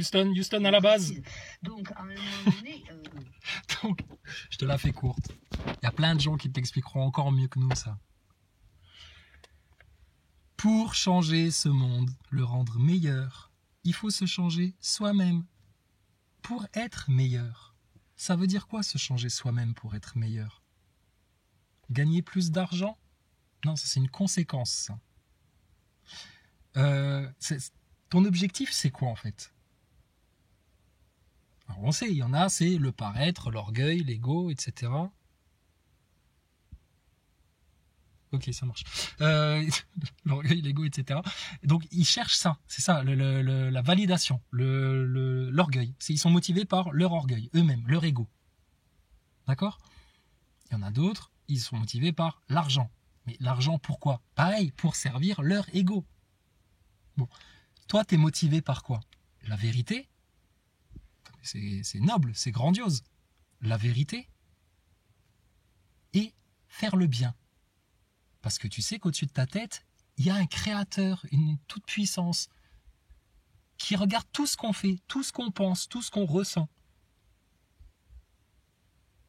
Houston à la base. Donc, à un moment donné... Donc, je te la fais courte. Il y a plein de gens qui t'expliqueront encore mieux que nous ça. Pour changer ce monde, le rendre meilleur, il faut se changer soi-même pour être meilleur. Ça veut dire quoi se changer soi-même pour être meilleur? Gagner plus d'argent? Non, ça c'est une conséquence. Ça. Ton objectif c'est quoi en fait? Alors, on sait, il y en a, c'est le paraître, l'orgueil, l'ego, etc. Ok, ça marche. L'orgueil, l'ego, etc. Donc, ils cherchent ça. C'est ça, la validation, l'orgueil. Ils sont motivés par leur orgueil, eux-mêmes, leur ego. D'accord? Il y en a d'autres, ils sont motivés par l'argent. Mais l'argent, pourquoi? Pareil, pour servir leur ego. Bon. Toi, t'es motivé par quoi? La vérité? C'est noble, c'est grandiose. La vérité et faire le bien. Parce que tu sais qu'au-dessus de ta tête, il y a un créateur, une toute-puissance qui regarde tout ce qu'on fait, tout ce qu'on pense, tout ce qu'on ressent.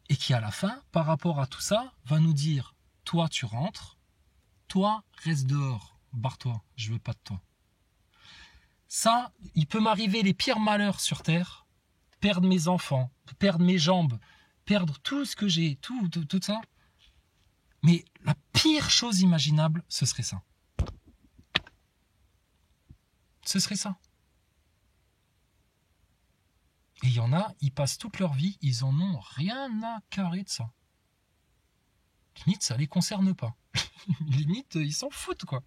Et qui, à la fin, par rapport à tout ça, va nous dire, toi, tu rentres, toi, reste dehors, barre-toi, je veux pas de toi. Ça, il peut m'arriver les pires malheurs sur Terre, perdre mes enfants, perdre mes jambes, perdre tout ce que j'ai, tout ça. Mais la pire chose imaginable, ce serait ça. Ce serait ça. Et il y en a, ils passent toute leur vie, ils en ont rien à carrer de ça. Limite, ça les concerne pas. Limite, ils s'en foutent, quoi.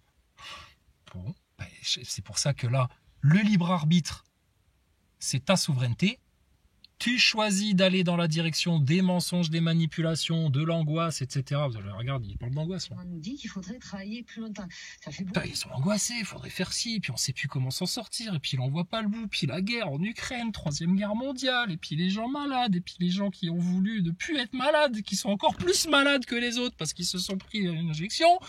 Bon, ben, c'est pour ça que là, le libre arbitre, c'est ta souveraineté. Tu choisis d'aller dans la direction des mensonges, des manipulations, de l'angoisse, etc. Regarde, il parle d'angoisse. On nous dit qu'il faudrait travailler plus longtemps. Ça fait beaucoup. Ils sont angoissés, il faudrait faire ci, puis on ne sait plus comment s'en sortir, et puis il n'en voit pas le bout, puis la guerre en Ukraine, 3e guerre mondiale, et puis les gens malades, et puis les gens qui ont voulu ne plus être malades, qui sont encore plus malades que les autres parce qu'ils se sont pris une injection.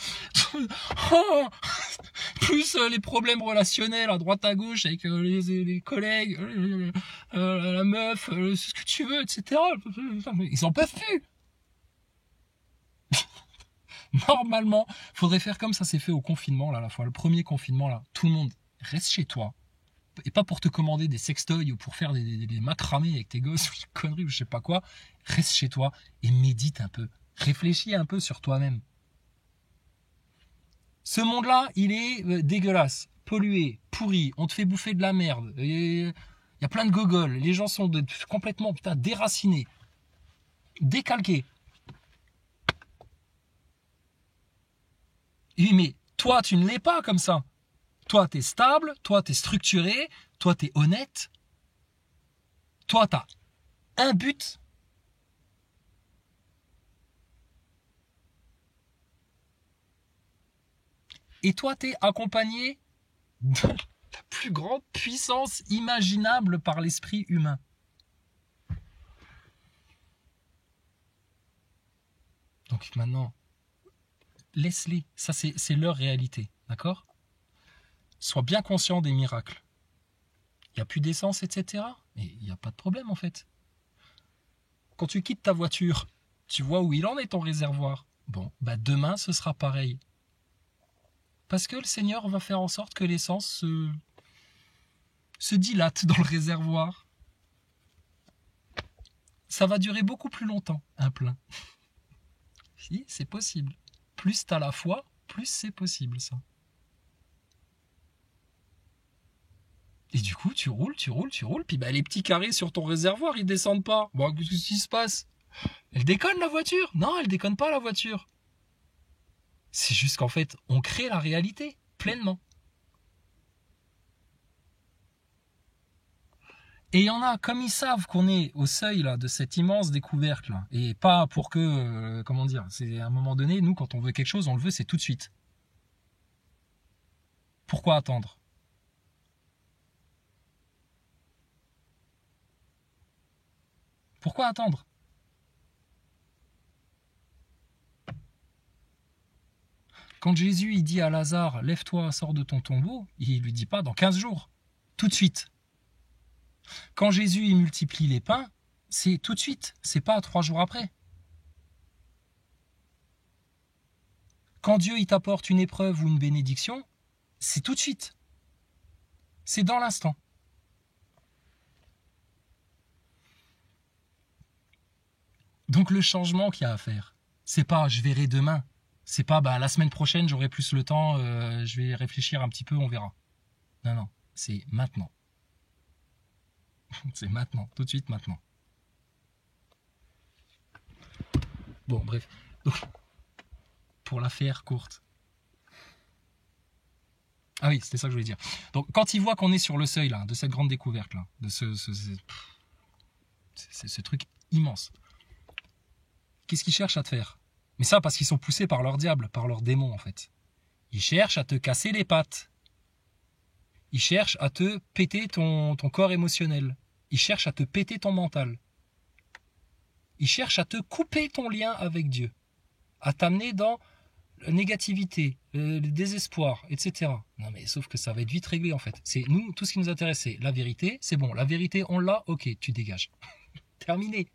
Plus les problèmes relationnels à droite à gauche avec les collègues, la meuf, ce que tu veux, etc. Ils en peuvent plus. Normalement, faudrait faire comme ça s'est fait au confinement, là, à la fois le premier confinement, là, tout le monde reste chez toi. Et pas pour te commander des sextoys ou pour faire des macramés avec tes gosses ou des conneries ou je sais pas quoi. Reste chez toi et médite un peu. Réfléchis un peu sur toi-même. Ce monde-là, il est dégueulasse, pollué, pourri, on te fait bouffer de la merde. Il y a plein de gogoles, les gens sont complètement déracinés, décalqués. Oui, mais toi, tu ne l'es pas comme ça. Toi, tu es stable, toi, tu es structuré, toi, tu es honnête. Toi, tu as un but. Et toi, tu es accompagné de la plus grande puissance imaginable par l'esprit humain. Donc maintenant, laisse-les. Ça, c'est leur réalité. D'accord ? Sois bien conscient des miracles. Il n'y a plus d'essence, etc. Mais il n'y a pas de problème, en fait. Quand tu quittes ta voiture, tu vois où il en est ton réservoir. Bon, bah demain, ce sera pareil. Parce que le Seigneur va faire en sorte que l'essence se dilate dans le réservoir. Ça va durer beaucoup plus longtemps, un plein. Si, c'est possible. Plus t'as la foi, plus c'est possible, ça. Et du coup, tu roules, puis bah, les petits carrés sur ton réservoir, ils descendent pas. Bon, qu'est-ce qui se passe? Elle déconne, la voiture? Non, elle déconne pas, la voiture. C'est juste qu'en fait, on crée la réalité, pleinement. Et il y en a, comme ils savent qu'on est au seuil là, de cette immense découverte, là, et pas pour que, comment dire, c'est à un moment donné, nous, quand on veut quelque chose, on le veut, c'est tout de suite. Pourquoi attendre? Pourquoi attendre? Quand Jésus il dit à Lazare, lève-toi, sors de ton tombeau, il lui dit pas dans 15 jours, tout de suite. Quand Jésus il multiplie les pains, c'est tout de suite, c'est pas 3 jours après. Quand Dieu il t'apporte une épreuve ou une bénédiction, c'est tout de suite. C'est dans l'instant. Donc le changement qu'il y a à faire, c'est pas je verrai demain, c'est pas la semaine prochaine j'aurai plus le temps, je vais réfléchir un petit peu, on verra. Non, c'est maintenant. C'est maintenant, tout de suite maintenant. Bon, bref. Donc, pour la faire courte. Ah oui, c'était ça que je voulais dire. Donc, quand il voit qu'on est sur le seuil là, de cette grande découverte là, de ce truc immense, qu'est-ce qu'ils cherchent à te faire? Mais ça, parce qu'ils sont poussés par leur diable, par leur démon en fait. Ils cherchent à te casser les pattes. Ils cherchent à te péter ton corps émotionnel. Ils cherchent à te péter ton mental. Ils cherchent à te couper ton lien avec Dieu. À t'amener dans la négativité, le désespoir, etc. Non mais sauf que ça va être vite réglé en fait. C'est nous, tout ce qui nous intéresse, c'est la vérité. C'est bon, la vérité, on l'a, ok, tu dégages. Terminé.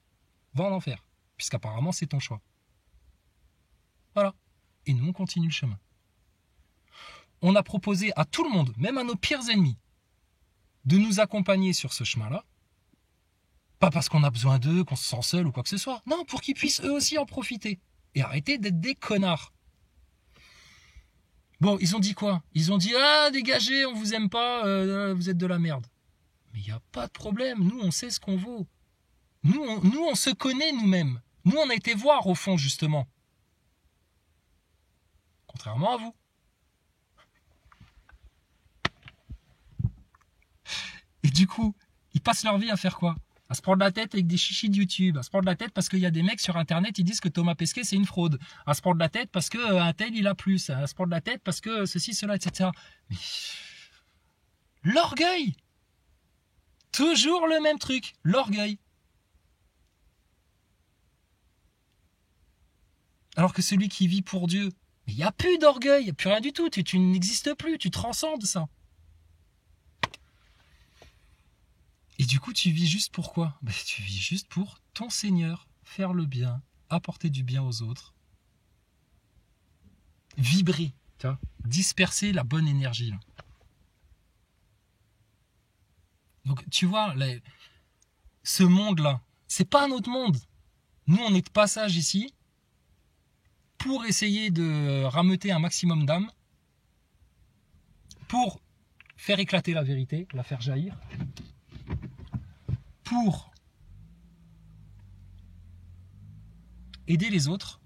Va en enfer. Puisqu'apparemment, c'est ton choix. Voilà. Et nous, on continue le chemin. On a proposé à tout le monde, même à nos pires ennemis, de nous accompagner sur ce chemin-là. Pas parce qu'on a besoin d'eux, qu'on se sent seul ou quoi que ce soit. Non, pour qu'ils puissent eux aussi en profiter. Et arrêter d'être des connards. Bon, ils ont dit quoi? Ils ont dit « Ah, dégagez, on vous aime pas, vous êtes de la merde. » Mais il n'y a pas de problème, nous, on sait ce qu'on vaut. Nous, on se connaît nous-mêmes. Nous, on a été voir au fond, justement. Contrairement à vous. Et du coup, ils passent leur vie à faire quoi? À se prendre la tête avec des chichis de YouTube, à se prendre la tête parce qu'il y a des mecs sur Internet qui disent que Thomas Pesquet c'est une fraude, à se prendre la tête parce qu'un tel il a plus, à se prendre la tête parce que ceci, cela, etc. Mais l'orgueil! Toujours le même truc, l'orgueil. Alors que celui qui vit pour Dieu, il n'y a plus d'orgueil, il n'y a plus rien du tout, tu n'existes plus, tu transcendes ça. Et du coup, tu vis juste pour quoi? Tu vis juste pour ton Seigneur, faire le bien, apporter du bien aux autres, vibrer, tu vois, disperser la bonne énergie. Là. Donc, tu vois, là, ce monde-là, c'est pas notre monde. Nous, on est de passage ici pour essayer de rameuter un maximum d'âmes, pour faire éclater la vérité, la faire jaillir, pour aider les autres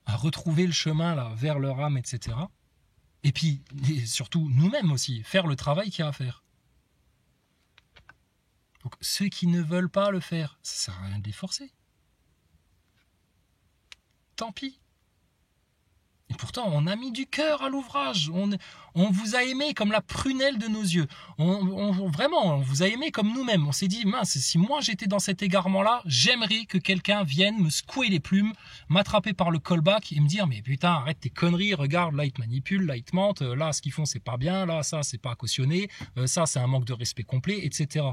à retrouver le chemin là, vers leur âme, etc. Et puis, et surtout, nous-mêmes aussi, faire le travail qu'il y a à faire. Donc, ceux qui ne veulent pas le faire, ça ne sert à rien de les forcer. Tant pis. Et pourtant, on a mis du cœur à l'ouvrage. On vous a aimé comme la prunelle de nos yeux. Vraiment, on vous a aimé comme nous-mêmes. On s'est dit, mince, si moi j'étais dans cet égarement-là, j'aimerais que quelqu'un vienne me secouer les plumes, m'attraper par le callback et me dire, mais putain, arrête tes conneries, regarde, là ils te manipulent, là ils te mentent, là ce qu'ils font c'est pas bien, là ça c'est pas à cautionner, ça c'est un manque de respect complet, etc.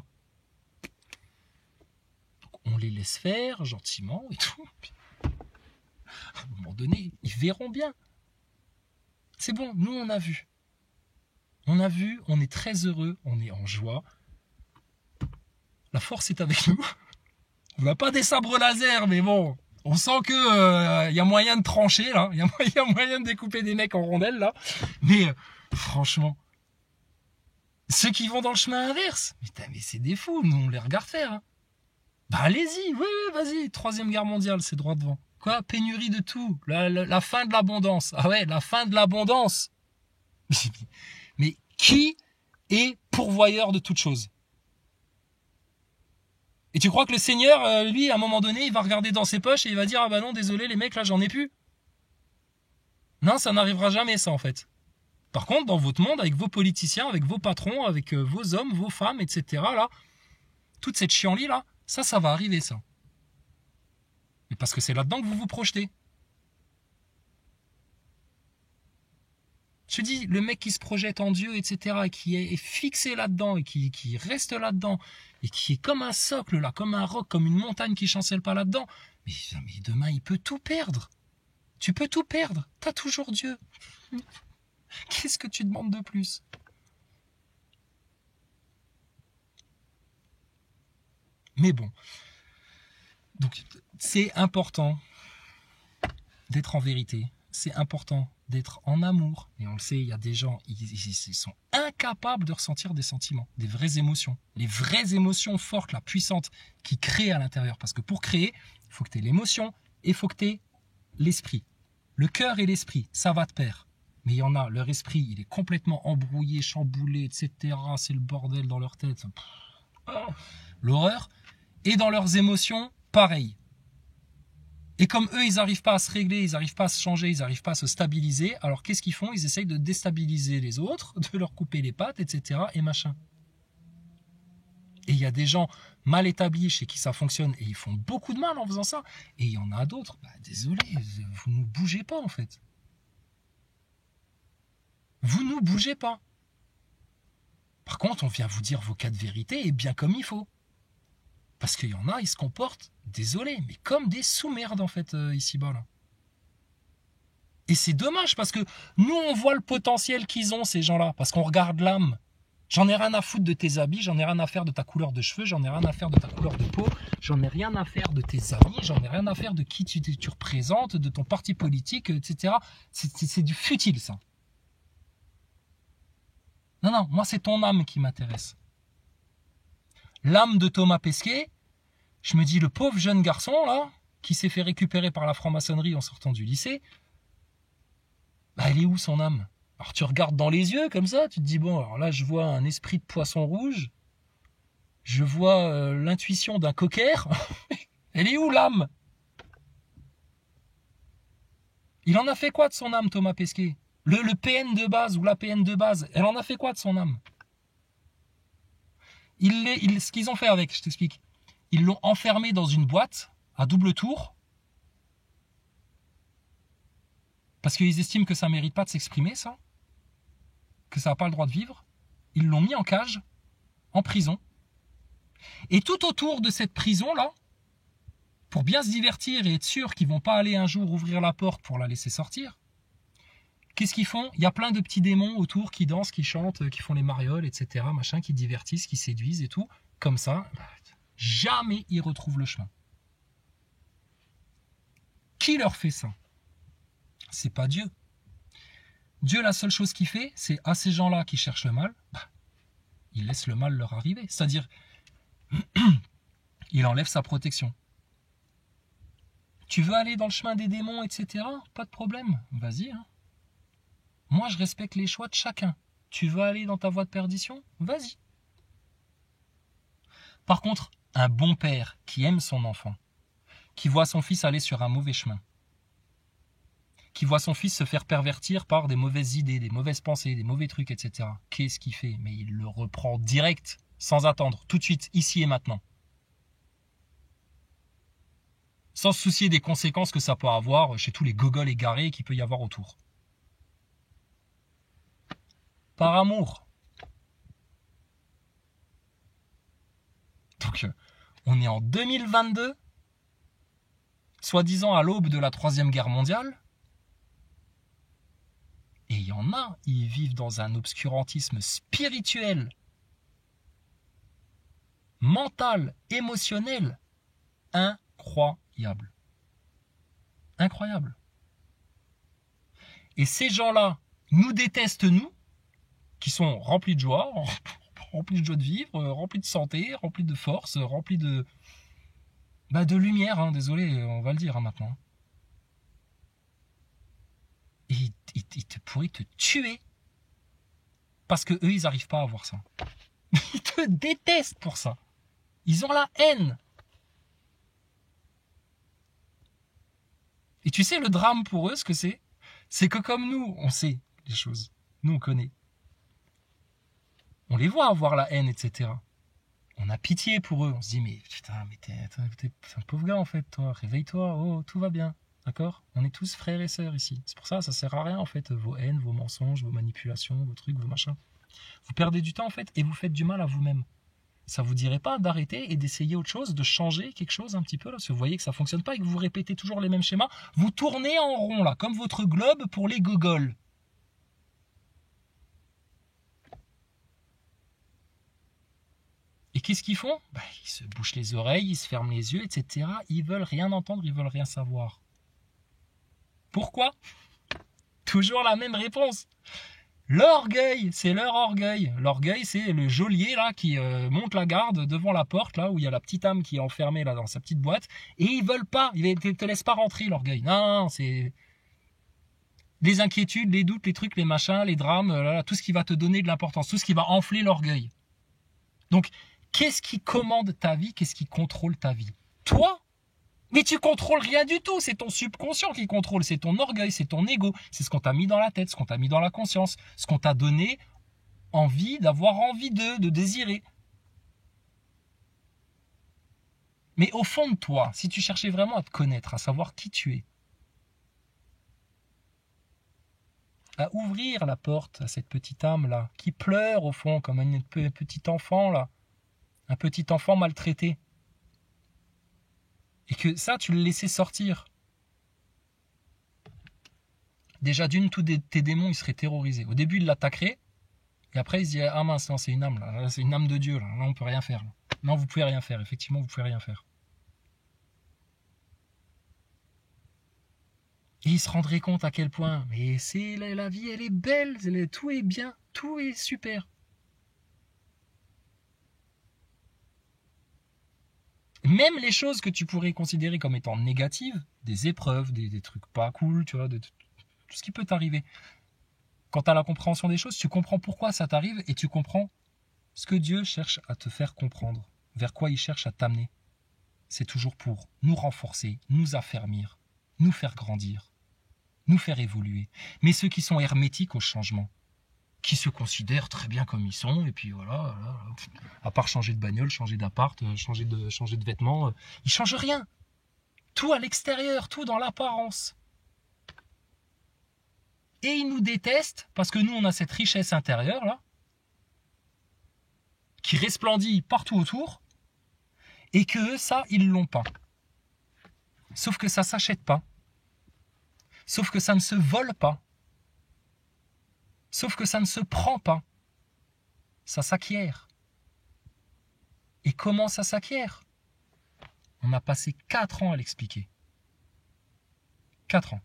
Donc, on les laisse faire gentiment et tout. À un moment donné, ils verront bien. C'est bon, nous on a vu. On a vu, on est très heureux, on est en joie. La force est avec nous. On n'a pas des sabres laser, mais bon, on sent que y a moyen de trancher là, il y a moyen de découper des mecs en rondelles là. Mais franchement, ceux qui vont dans le chemin inverse, mais c'est des fous, nous on les regarde faire. Hein. Bah allez-y, oui, vas-y, 3e guerre mondiale, c'est droit devant. Quoi? Pénurie de tout. La fin de l'abondance. Ah ouais, la fin de l'abondance. Mais qui est pourvoyeur de toutes choses? Et tu crois que le Seigneur, lui, à un moment donné, il va regarder dans ses poches et il va dire, ah bah non, désolé les mecs, là j'en ai plus. Non, ça n'arrivera jamais ça en fait. Par contre, dans votre monde, avec vos politiciens, avec vos patrons, avec vos hommes, vos femmes, etc., là, toute cette chienlit là, ça va arriver ça. Mais parce que c'est là-dedans que vous vous projetez. Je te dis, le mec qui se projette en Dieu, etc., et qui est fixé là-dedans, et qui reste là-dedans, et qui est comme un socle, là, comme un roc, comme une montagne qui chancelle pas là-dedans, mais demain, il peut tout perdre. Tu peux tout perdre. T'as toujours Dieu. Qu'est-ce que tu demandes de plus? Mais bon. Donc, c'est important d'être en vérité. C'est important d'être en amour. Et on le sait, il y a des gens, ils sont incapables de ressentir des sentiments, des vraies émotions. Les vraies émotions fortes, là, puissantes, qui créent à l'intérieur. Parce que pour créer, il faut que tu aies l'émotion et il faut que tu aies l'esprit. Le cœur et l'esprit, ça va de pair. Mais il y en a, leur esprit, il est complètement embrouillé, chamboulé, etc. C'est le bordel dans leur tête. L'horreur. Et dans leurs émotions, pareil. Et comme eux, ils n'arrivent pas à se régler, ils n'arrivent pas à se changer, ils n'arrivent pas à se stabiliser, alors qu'est-ce qu'ils font? Ils essayent de déstabiliser les autres, de leur couper les pattes, etc. et machin. Et il y a des gens mal établis chez qui ça fonctionne et ils font beaucoup de mal en faisant ça. Et il y en a d'autres, désolé, vous ne bougez pas en fait. Vous ne bougez pas. Par contre, on vient vous dire vos cas de vérité et bien comme il faut. Parce qu'il y en a, ils se comportent, désolé, mais comme des sous-merdes en fait, ici-bas là. Et c'est dommage parce que nous, on voit le potentiel qu'ils ont, ces gens-là, parce qu'on regarde l'âme. J'en ai rien à foutre de tes habits, j'en ai rien à faire de ta couleur de cheveux, j'en ai rien à faire de ta couleur de peau, j'en ai rien à faire de tes amis, j'en ai rien à faire de qui tu représentes, de ton parti politique, etc. C'est du futile, ça. Non, non, moi, c'est ton âme qui m'intéresse. L'âme de Thomas Pesquet, je me dis, le pauvre jeune garçon, là, qui s'est fait récupérer par la franc-maçonnerie en sortant du lycée, elle est où son âme? Alors tu regardes dans les yeux comme ça, tu te dis, bon, alors là, je vois un esprit de poisson rouge, je vois l'intuition d'un cocker, elle est où l'âme? Il en a fait quoi de son âme, Thomas Pesquet? Le PN de base ou la PN de base, elle en a fait quoi de son âme? Ce qu'ils ont fait avec, je t'explique. Ils l'ont enfermé dans une boîte à double tour parce qu'ils estiment que ça ne mérite pas de s'exprimer, ça, que ça n'a pas le droit de vivre. Ils l'ont mis en cage, en prison. Et tout autour de cette prison-là, pour bien se divertir et être sûr qu'ils ne vont pas aller un jour ouvrir la porte pour la laisser sortir, qu'est-ce qu'ils font? Il y a plein de petits démons autour qui dansent, qui chantent, qui font les marioles, etc., machin, qui divertissent, qui séduisent et tout. Comme ça, jamais ils retrouvent le chemin. Qui leur fait ça? C'est pas Dieu. Dieu, la seule chose qu'il fait, c'est à ces gens-là qui cherchent le mal, il laisse le mal leur arriver. C'est-à-dire, il enlève sa protection. Tu veux aller dans le chemin des démons, etc., pas de problème, vas-y. Hein. Moi, je respecte les choix de chacun. Tu veux aller dans ta voie de perdition? Vas-y. Par contre, un bon père qui aime son enfant, qui voit son fils aller sur un mauvais chemin, qui voit son fils se faire pervertir par des mauvaises idées, des mauvaises pensées, des mauvais trucs, etc. Qu'est-ce qu'il fait? Mais il le reprend direct, sans attendre, tout de suite, ici et maintenant. Sans se soucier des conséquences que ça peut avoir chez tous les gogols égarés qu'il peut y avoir autour. Par amour. Donc, on est en 2022, soi-disant à l'aube de la Troisième Guerre mondiale, et il y en a, ils vivent dans un obscurantisme spirituel, mental, émotionnel, incroyable. Incroyable. Et ces gens-là nous détestent, nous, qui sont remplis de joie, remplis de joie de vivre, remplis de santé, remplis de force, remplis de lumière, hein, désolé, on va le dire hein, maintenant. Et ils pourraient te tuer parce que eux, ils n'arrivent pas à voir ça. Ils te détestent pour ça. Ils ont la haine. Et tu sais le drame pour eux, ce que c'est? C'est que comme nous, on sait les choses. Nous, on connaît. On les voit avoir la haine, etc. On a pitié pour eux. On se dit, mais putain, mais t'es un pauvre gars en fait, toi. Réveille-toi, oh, tout va bien. D'accord? On est tous frères et sœurs ici. C'est pour ça, ça sert à rien en fait, vos haines, vos mensonges, vos manipulations, vos trucs, vos machins. Vous perdez du temps en fait et vous faites du mal à vous-même. Ça vous dirait pas d'arrêter et d'essayer autre chose, de changer quelque chose un petit peu là, parce que vous voyez que ça fonctionne pas et que vous répétez toujours les mêmes schémas. Vous tournez en rond là, comme votre globe pour les gogoles. Et qu'est-ce qu'ils font? Ils se bouchent les oreilles, ils se ferment les yeux, etc. Ils veulent rien entendre, ils veulent rien savoir. Pourquoi? Toujours la même réponse. L'orgueil, c'est leur orgueil. L'orgueil, c'est le geôlier là qui monte la garde devant la porte là où il y a la petite âme qui est enfermée là dans sa petite boîte et ils veulent pas, ils te laissent pas rentrer l'orgueil. Non, c'est les inquiétudes, les doutes, les trucs, les machins, les drames, tout ce qui va te donner de l'importance, tout ce qui va enfler l'orgueil. Donc, qu'est-ce qui commande ta vie? Qu'est-ce qui contrôle ta vie? Toi? Mais tu contrôles rien du tout, c'est ton subconscient qui contrôle, c'est ton orgueil, c'est ton ego, c'est ce qu'on t'a mis dans la tête, ce qu'on t'a mis dans la conscience, ce qu'on t'a donné envie, d'avoir envie de désirer. Mais au fond de toi, si tu cherchais vraiment à te connaître, à savoir qui tu es, à ouvrir la porte à cette petite âme-là, qui pleure au fond comme un petit enfant là, un petit enfant maltraité, et que ça, tu le laissais sortir. Déjà d'une, tous tes démons, ils seraient terrorisés. Au début, ils l'attaqueraient, et après, ils se disaient, ah mince, non, c'est une âme, là, c'est une âme de Dieu, là, on peut rien faire. Là. Non, vous pouvez rien faire, effectivement, vous pouvez rien faire. Et ils se rendraient compte à quel point, mais c'est la vie, elle est belle, tout est bien, tout est super. Même les choses que tu pourrais considérer comme étant négatives, des épreuves, des trucs pas cool, tu vois, tout ce qui peut t'arriver. Quand tu as la compréhension des choses, tu comprends pourquoi ça t'arrive et tu comprends ce que Dieu cherche à te faire comprendre, vers quoi il cherche à t'amener. C'est toujours pour nous renforcer, nous affermir, nous faire grandir, nous faire évoluer. Mais ceux qui sont hermétiques au changement, qui se considèrent très bien comme ils sont, et puis voilà, à part changer de bagnole, changer d'appart, changer de vêtements, ils changent rien. Tout à l'extérieur, tout dans l'apparence. Et ils nous détestent parce que nous, on a cette richesse intérieure, là, qui resplendit partout autour, et que ça, ils l'ont pas. Sauf que ça s'achète pas. Sauf que ça ne se vole pas. Sauf que ça ne se prend pas. Ça s'acquiert. Et comment ça s'acquiert? On a passé 4 ans à l'expliquer. 4 ans.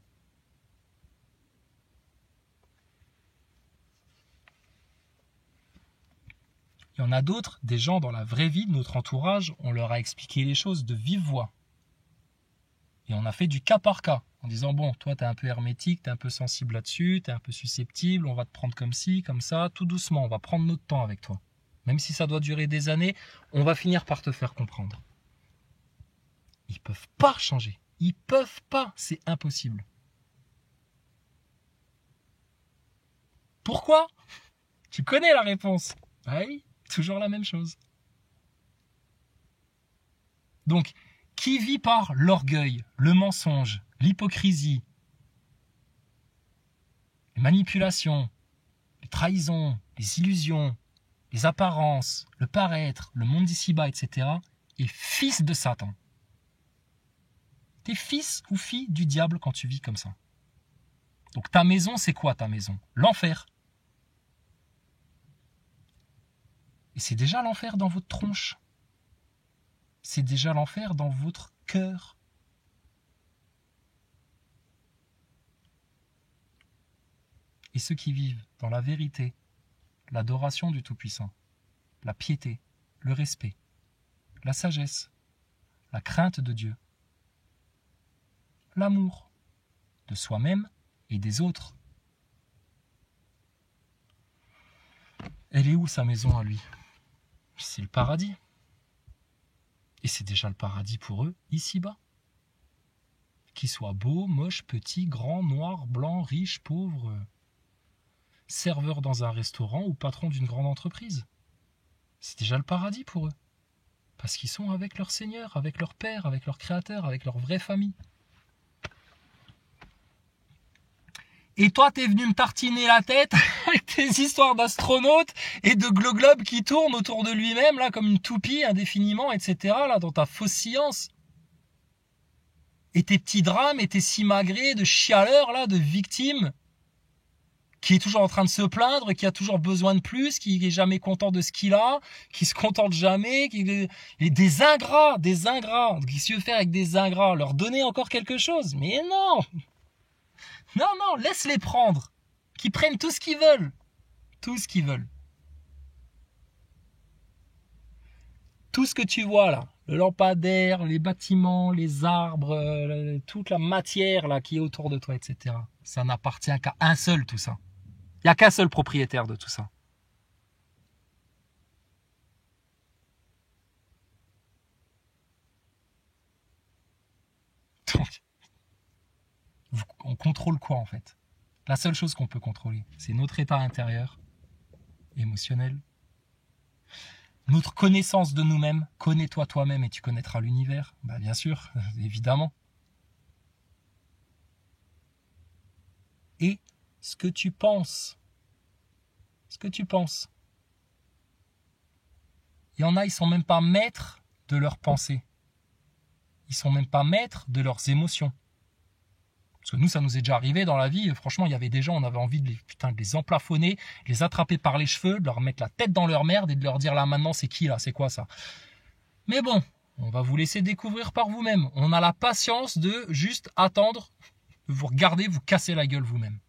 Il y en a d'autres, des gens dans la vraie vie de notre entourage, on leur a expliqué les choses de vive voix. Et on a fait du cas par cas, en disant, bon, toi, t'es un peu hermétique, t'es un peu sensible là-dessus, t'es un peu susceptible, on va te prendre comme ci, comme ça, tout doucement, on va prendre notre temps avec toi. Même si ça doit durer des années, on va finir par te faire comprendre. Ils peuvent pas changer. Ils peuvent pas, c'est impossible. Pourquoi? Tu connais la réponse. Oui, toujours la même chose. Donc, qui vit par l'orgueil, le mensonge, l'hypocrisie, les manipulations, les trahisons, les illusions, les apparences, le paraître, le monde d'ici-bas, etc., est fils de Satan. T'es fils ou fille du diable quand tu vis comme ça. Donc ta maison, c'est quoi ta maison? L'enfer. Et c'est déjà l'enfer dans votre tronche. C'est déjà l'enfer dans votre cœur. Et ceux qui vivent dans la vérité, l'adoration du Tout-Puissant, la piété, le respect, la sagesse, la crainte de Dieu, l'amour de soi-même et des autres. Elle est où sa maison à lui? C'est le paradis. Et c'est déjà le paradis pour eux, ici-bas. Qu'ils soient beaux, moches, petits, grands, noirs, blancs, riches, pauvres, serveurs dans un restaurant ou patrons d'une grande entreprise. C'est déjà le paradis pour eux. Parce qu'ils sont avec leur Seigneur, avec leur Père, avec leur Créateur, avec leur vraie famille. Et toi, t'es venu me tartiner la tête avec tes histoires d'astronautes et de globe qui tournent autour de lui-même, là, comme une toupie, indéfiniment, etc., là, dans ta fausse science. Et tes petits drames et tes simagrées de chialeurs, là, de victimes, qui est toujours en train de se plaindre, qui a toujours besoin de plus, qui est jamais content de ce qu'il a, qui se contente jamais, et des ingrats, qui se veut faire avec des ingrats, leur donner encore quelque chose. Mais non! Non, laisse-les prendre. Qu'ils prennent tout ce qu'ils veulent. Tout ce qu'ils veulent. Tout ce que tu vois là, le lampadaire, les bâtiments, les arbres, toute la matière là qui est autour de toi, etc. Ça n'appartient qu'à un seul, tout ça. Il n'y a qu'un seul propriétaire de tout ça. Donc, on contrôle quoi en fait? La seule chose qu'on peut contrôler, c'est notre état intérieur, émotionnel, notre connaissance de nous-mêmes. Connais-toi toi-même et tu connaîtras l'univers. Bah bien sûr, évidemment. Et ce que tu penses. Ce que tu penses. Il y en a, ils sont même pas maîtres de leurs pensées. Ils sont même pas maîtres de leurs émotions. Parce que nous, ça nous est déjà arrivé dans la vie. Franchement, il y avait des gens, on avait envie de les emplafonner, les attraper par les cheveux, de leur mettre la tête dans leur merde et de leur dire là maintenant c'est qui là, c'est quoi ça. Mais bon, on va vous laisser découvrir par vous-même. On a la patience de juste attendre, de vous regarder, vous casser la gueule vous-même.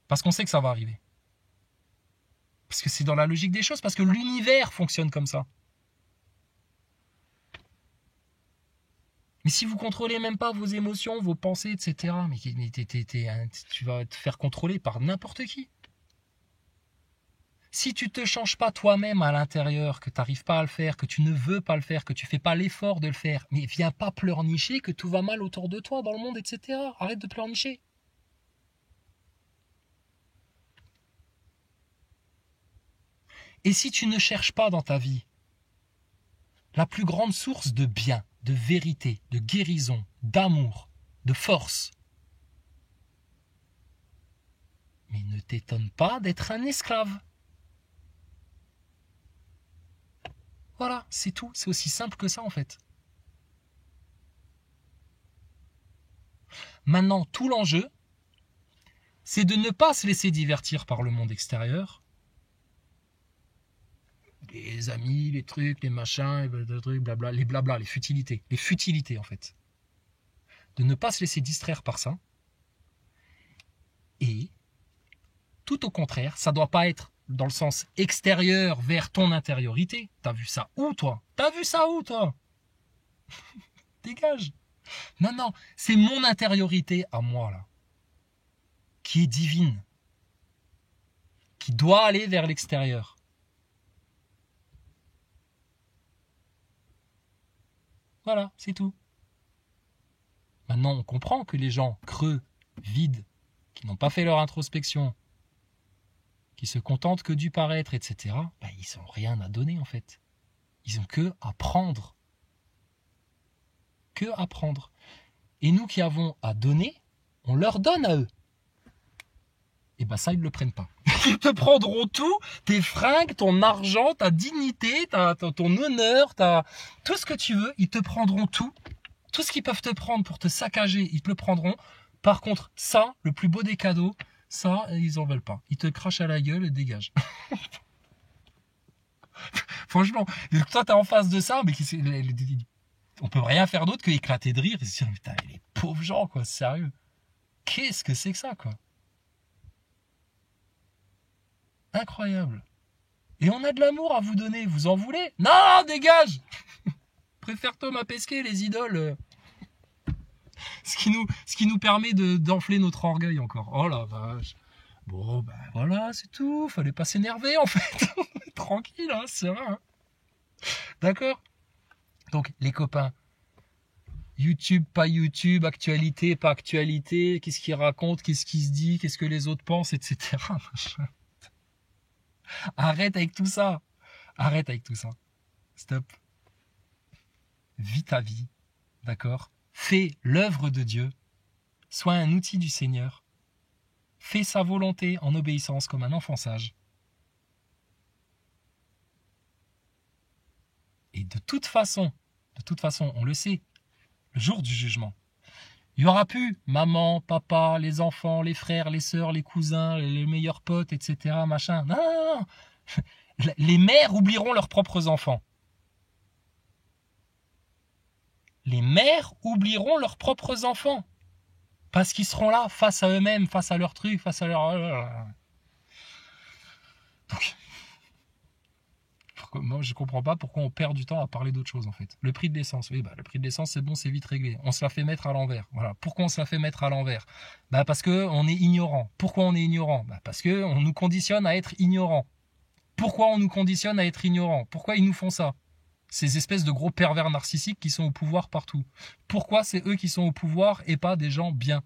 Parce qu'on sait que ça va arriver. Parce que c'est dans la logique des choses, parce que l'univers fonctionne comme ça. Mais si vous contrôlez même pas vos émotions, vos pensées, etc., mais tu vas te faire contrôler par n'importe qui. Si tu te changes pas toi-même à l'intérieur, que tu n'arrives pas à le faire, que tu ne veux pas le faire, que tu fais pas l'effort de le faire, mais viens pas pleurnicher que tout va mal autour de toi, dans le monde, etc. Arrête de pleurnicher. Et si tu ne cherches pas dans ta vie la plus grande source de bien, de vérité, de guérison, d'amour, de force, mais ne t'étonne pas d'être un esclave. Voilà, c'est tout. C'est aussi simple que ça en fait. Maintenant, tout l'enjeu, c'est de ne pas se laisser divertir par le monde extérieur. Les amis, les trucs, les machins, les trucs, blabla, les blabla, les futilités. Les futilités en fait. De ne pas se laisser distraire par ça. Et, tout au contraire, ça ne doit pas être dans le sens extérieur vers ton intériorité. T'as vu ça où toi? Dégage. Non, c'est mon intériorité à moi là, qui est divine, qui doit aller vers l'extérieur. Voilà, c'est tout. Maintenant, on comprend que les gens creux, vides, qui n'ont pas fait leur introspection, qui se contentent que du paraître, etc., bah, ils n'ont rien à donner en fait. Ils ont que à prendre. Que à prendre. Et nous qui avons à donner, on leur donne à eux. Et ben ça, ils ne le prennent pas. Ils te prendront tout, tes fringues, ton argent, ta dignité, ton honneur, tout ce que tu veux, ils te prendront tout. Tout ce qu'ils peuvent te prendre pour te saccager, ils te le prendront. Par contre, ça, le plus beau des cadeaux, ça, ils en veulent pas. Ils te crachent à la gueule et dégagent. Franchement, toi, t'es en face de ça, mais on peut rien faire d'autre que éclater de rire et se dire, putain, les pauvres gens, quoi, sérieux. Qu'est-ce que c'est que ça, quoi? Incroyable. Et on a de l'amour à vous donner, vous en voulez? Non, dégage! Préfère Tom à Pesquet, les idoles. Ce qui nous permet d'enfler notre orgueil encore. Oh la vache. Bon, ben voilà, c'est tout. Fallait pas s'énerver, en fait. Tranquille, hein, c'est vrai. Hein. D'accord? Donc, les copains, YouTube, pas YouTube, actualité, pas actualité, qu'est-ce qu'il raconte, qu'est-ce qu'il se dit, qu'est-ce que les autres pensent, etc. Arrête avec tout ça. Arrête avec tout ça. Stop. Vis ta vie. D'accord? Fais l'œuvre de Dieu. Sois un outil du Seigneur. fait sa volonté en obéissance comme un enfant sage. Et de toute façon, on le sait, le jour du jugement, il n'y aura plus maman, papa, les enfants, les frères, les sœurs, les cousins, les meilleurs potes, etc. Machin. Non, non, non. Les mères oublieront leurs propres enfants. Les mères oublieront leurs propres enfants. Parce qu'ils seront là, face à eux-mêmes, face à leurs trucs, face à leur... Donc, moi, je comprends pas pourquoi on perd du temps à parler d'autre chose, en fait. Le prix de l'essence, oui, le prix de l'essence, c'est bon, c'est vite réglé. On se la fait mettre à l'envers. Voilà. Pourquoi on se la fait mettre à l'envers? Parce qu'on est ignorant. Pourquoi on est ignorant? Parce qu'on nous conditionne à être ignorant. Pourquoi on nous conditionne à être ignorant? Pourquoi ils nous font ça? Ces espèces de gros pervers narcissiques qui sont au pouvoir partout. Pourquoi c'est eux qui sont au pouvoir et pas des gens bien?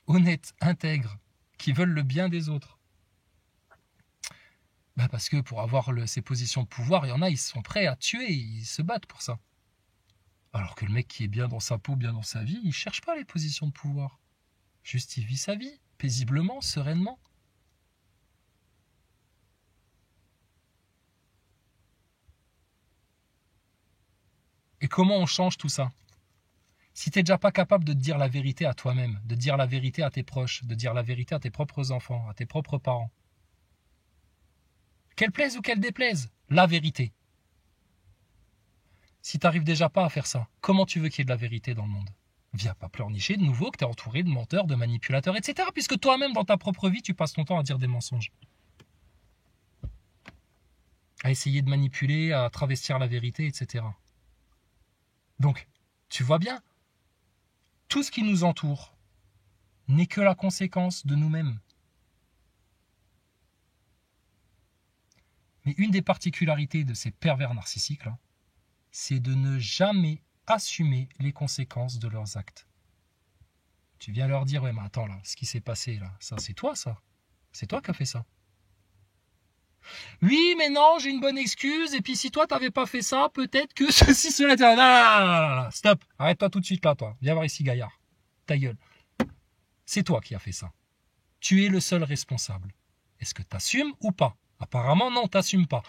Honnêtes, intègres, qui veulent le bien des autres. Parce que pour avoir ces positions de pouvoir, il y en a, ils sont prêts à tuer, ils se battent pour ça. Alors que le mec qui est bien dans sa peau, bien dans sa vie, il cherche pas les positions de pouvoir. Juste il vit sa vie, paisiblement, sereinement. Et comment on change tout ça? Si tu n'es déjà pas capable de te dire la vérité à toi-même, de dire la vérité à tes proches, de dire la vérité à tes propres enfants, à tes propres parents, qu'elle plaise ou qu'elle déplaise, la vérité. Si tu n'arrives déjà pas à faire ça, comment tu veux qu'il y ait de la vérité dans le monde? Viens pas pleurnicher de nouveau que tu es entouré de menteurs, de manipulateurs, etc. Puisque toi-même, dans ta propre vie, tu passes ton temps à dire des mensonges. À essayer de manipuler, à travestir la vérité, etc. Donc, tu vois bien, tout ce qui nous entoure n'est que la conséquence de nous-mêmes. Mais une des particularités de ces pervers narcissiques-là, c'est de ne jamais assumer les conséquences de leurs actes. Tu viens leur dire, ouais, mais attends, là, ce qui s'est passé, là, ça, c'est toi, ça. C'est toi qui as fait ça. Oui, mais non, j'ai une bonne excuse, et puis si toi, t'avais pas fait ça, peut-être que ceci, cela... Non, stop, arrête-toi tout de suite, là, toi. Viens voir ici, gaillard. Ta gueule. C'est toi qui as fait ça. Tu es le seul responsable. Est-ce que t'assumes ou pas? Apparemment, non, t'assumes pas.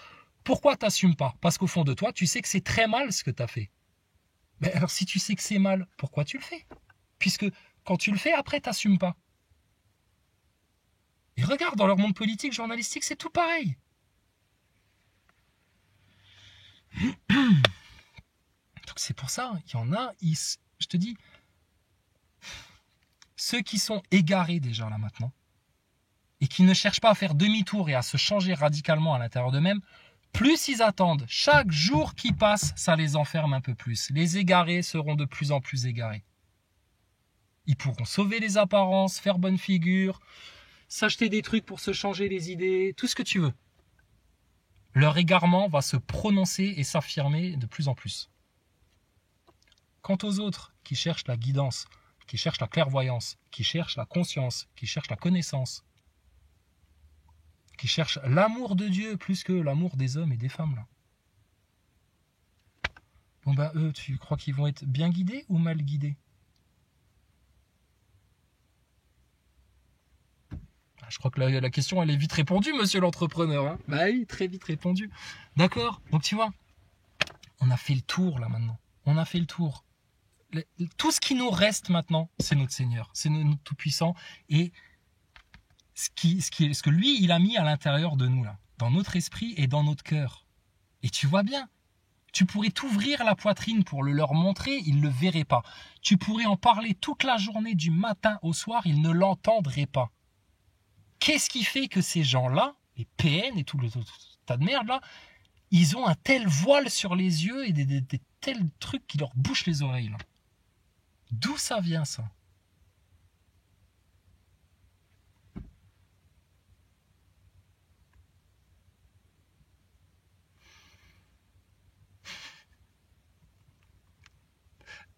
Pourquoi t'assumes pas? Parce qu'au fond de toi, tu sais que c'est très mal ce que t'as fait. Mais alors, si tu sais que c'est mal, pourquoi tu le fais? Puisque quand tu le fais, après, t'assumes pas. Et regarde, dans leur monde politique, journalistique, c'est tout pareil. Donc c'est pour ça, il y en a, je te dis, ceux qui sont égarés déjà là maintenant, et qui ne cherchent pas à faire demi-tour et à se changer radicalement à l'intérieur d'eux-mêmes, plus ils attendent, chaque jour qui passe, ça les enferme un peu plus. Les égarés seront de plus en plus égarés. Ils pourront sauver les apparences, faire bonne figure, s'acheter des trucs pour se changer les idées, tout ce que tu veux. Leur égarement va se prononcer et s'affirmer de plus en plus. Quant aux autres qui cherchent la guidance, qui cherchent la clairvoyance, qui cherchent la conscience, qui cherchent la connaissance, qui cherchent l'amour de Dieu plus que l'amour des hommes et des femmes, là. Bon eux, tu crois qu'ils vont être bien guidés ou mal guidés? Je crois que la question, elle est vite répondue, monsieur l'entrepreneur. Hein. Bah oui, très vite répondue. D'accord. Donc tu vois, on a fait le tour là maintenant. On a fait le tour. Tout ce qui nous reste maintenant, c'est notre Seigneur, c'est notre Tout-Puissant. Et ce que lui, il a mis à l'intérieur de nous, là, dans notre esprit et dans notre cœur. Et tu vois bien, tu pourrais t'ouvrir la poitrine pour le leur montrer, ils ne le verraient pas. Tu pourrais en parler toute la journée, du matin au soir, ils ne l'entendraient pas. Qu'est-ce qui fait que ces gens-là, les PN et tout le tas de merde là, ils ont un tel voile sur les yeux et des tels trucs qui leur bouchent les oreilles là? D'où ça vient ça?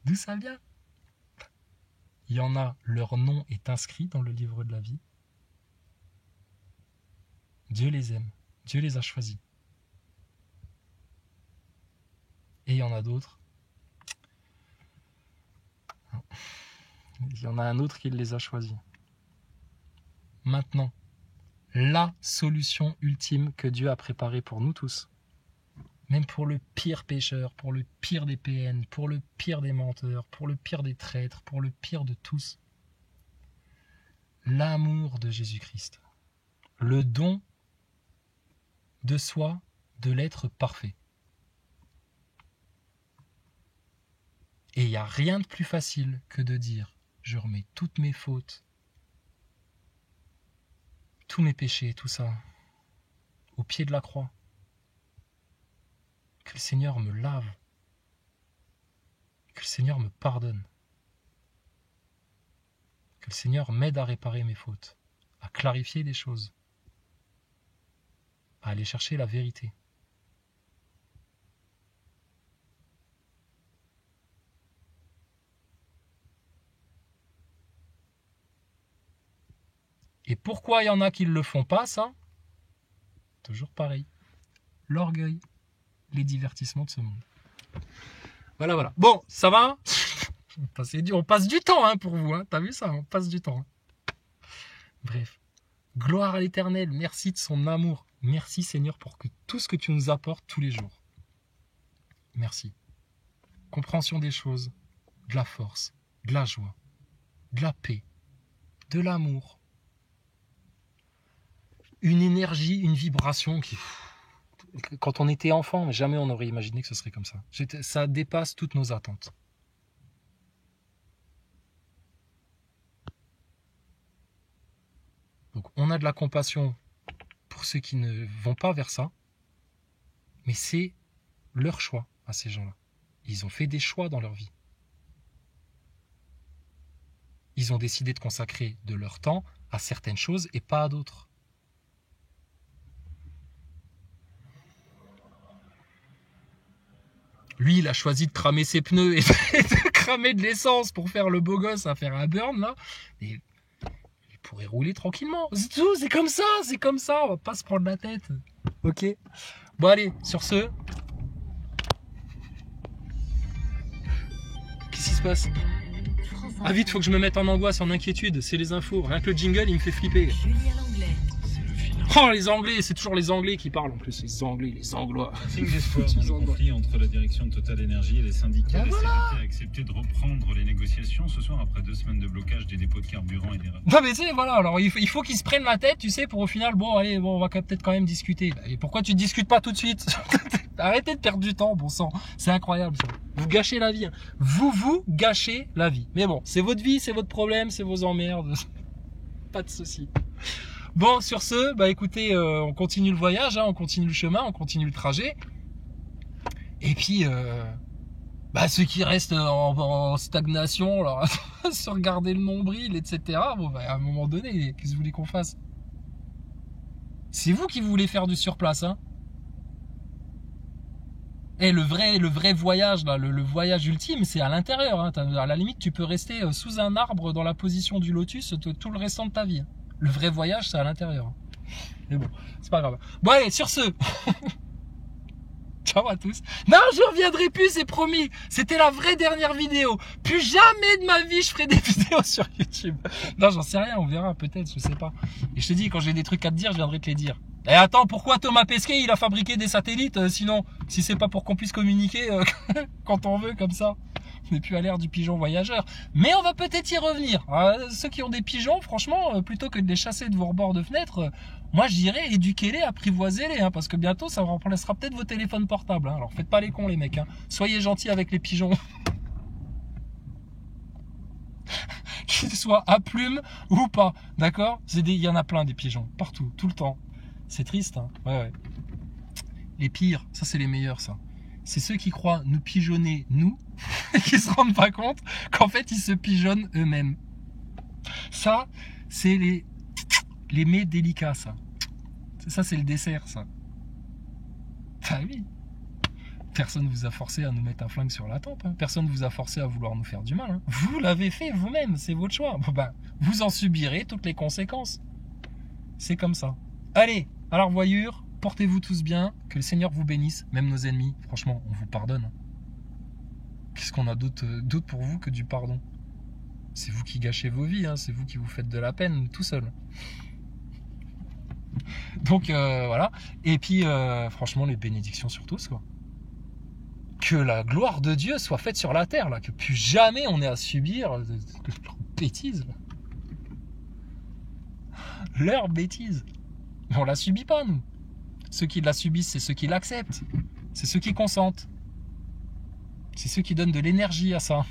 D'où ça vient? Il y en a, leur nom est inscrit dans le livre de la vie. Dieu les aime, Dieu les a choisis. Et il y en a d'autres. Il y en a un autre qui les a choisis. maintenant la solution ultime que Dieu a préparée pour nous tous. Même pour le pire pécheur, pour le pire des PN, pour le pire des menteurs, pour le pire des traîtres, pour le pire de tous. L'amour de Jésus-Christ. Le don de soi, de l'être parfait. Et il n'y a rien de plus facile que de dire « Je remets toutes mes fautes, tous mes péchés, tout ça, au pied de la croix. Que le Seigneur me lave, que le Seigneur me pardonne, que le Seigneur m'aide à réparer mes fautes, à clarifier des choses, à aller chercher la vérité. » Et pourquoi il y en a qui ne le font pas, ça? Toujours pareil. L'orgueil, les divertissements de ce monde. Voilà, voilà. Bon, ça va? On passe du temps hein, pour vous. Hein. T'as vu ça? On passe du temps. Hein. Bref. Gloire à l'Éternel. Merci de son amour. Merci Seigneur pour tout ce que tu nous apportes tous les jours. Merci. Compréhension des choses, de la force, de la joie, de la paix, de l'amour. Une énergie, une vibration qui... Quand on était enfant, jamais on n'aurait imaginé que ce serait comme ça. Ça dépasse toutes nos attentes. Donc on a de la compassion pour ceux qui ne vont pas vers ça, mais c'est leur choix à ces gens-là. Ils ont fait des choix dans leur vie. Ils ont décidé de consacrer de leur temps à certaines choses et pas à d'autres. Lui, il a choisi de cramer ses pneus et de cramer de l'essence pour faire le beau gosse à faire un burn, là. Et il pourrait rouler tranquillement. C'est tout, c'est comme ça, on va pas se prendre la tête. Ok. Bon, allez, sur ce. Qu'est-ce qui se passe? Ah, vite, faut que je me mette en angoisse, en inquiétude. C'est les infos. Rien que le jingle, il me fait flipper. Oh, les Anglais, c'est toujours les Anglais qui parlent en plus. Les Anglais, les Anglois. Signe d'espoir dans le conflit entre la direction de Total Energy et les syndicats. La CGT a accepté de reprendre les négociations ce soir après 2 semaines de blocage des dépôts de carburant et des... Non mais tu sais, voilà, alors il faut qu'ils se prennent la tête, tu sais, pour au final, bon, allez, bon, on va peut-être quand même discuter. Et pourquoi tu discutes pas tout de suite? Arrêtez de perdre du temps, bon sang. C'est incroyable, ça. Vous gâchez la vie. Hein. Vous gâchez la vie. Mais bon, c'est votre vie, c'est votre problème, c'est vos emmerdes. Pas de soucis. Bon, sur ce, bah écoutez, on continue le voyage, hein, on continue le chemin, on continue le trajet. Et puis, bah ceux qui restent en stagnation, alors, se regarder le nombril, etc. Bon, bah à un moment donné, qu'est-ce que vous voulez qu'on fasse? C'est vous qui voulez faire du surplace, hein. Et le vrai voyage, là, le voyage ultime, c'est à l'intérieur. Hein. À la limite, tu peux rester sous un arbre dans la position du lotus tout le restant de ta vie. Hein. Le vrai voyage, c'est à l'intérieur. Mais bon, c'est pas grave. Bon allez, sur ce. Ciao à tous. Non, je reviendrai plus, c'est promis. C'était la vraie dernière vidéo. Plus jamais de ma vie, je ferai des vidéos sur YouTube. Non, j'en sais rien, on verra peut-être, je sais pas. Et je te dis, quand j'ai des trucs à te dire, je viendrai te les dire. Et attends, pourquoi Thomas Pesquet, il a fabriqué des satellites sinon, si c'est pas pour qu'on puisse communiquer quand on veut, comme ça. On n'est plus à l'ère du pigeon voyageur. Mais on va peut-être y revenir. Ceux qui ont des pigeons, franchement, plutôt que de les chasser de vos rebords de fenêtre, moi je dirais éduquez-les, apprivoisez-les, hein, parce que bientôt ça remplacera peut-être vos téléphones portables. Hein. Alors faites pas les cons les mecs. Hein. Soyez gentils avec les pigeons. Qu'ils soient à plume ou pas. D'accord? Il y en a plein des pigeons. Partout, tout le temps. C'est triste. Hein. Ouais. Les pires, ça c'est les meilleurs ça. C'est ceux qui croient nous pigeonner, nous, et qui se rendent pas compte qu'en fait, ils se pigeonnent eux-mêmes. Ça, c'est les mets délicats, ça. Ça, c'est le dessert, ça. Ah oui. Personne ne vous a forcé à nous mettre un flingue sur la tempe. Hein. Personne ne vous a forcé à vouloir nous faire du mal. Hein. Vous l'avez fait vous-même, c'est votre choix. Bon, ben, vous en subirez toutes les conséquences. C'est comme ça. Allez, à la revoyure. Portez-vous tous bien, que le Seigneur vous bénisse, même nos ennemis. Franchement, on vous pardonne. Qu'est-ce qu'on a d'autre pour vous que du pardon? C'est vous qui gâchez vos vies, hein, c'est vous qui vous faites de la peine tout seul. Donc voilà. Et puis franchement, les bénédictions sur tous, quoi. Que la gloire de Dieu soit faite sur la terre, là, que plus jamais on ait à subir leurs bêtises. Leurs bêtises. On la subit pas, nous. Ceux qui la subissent, c'est ceux qui l'acceptent. C'est ceux qui consentent. C'est ceux qui donnent de l'énergie à ça.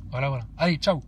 Voilà, voilà. Allez, ciao.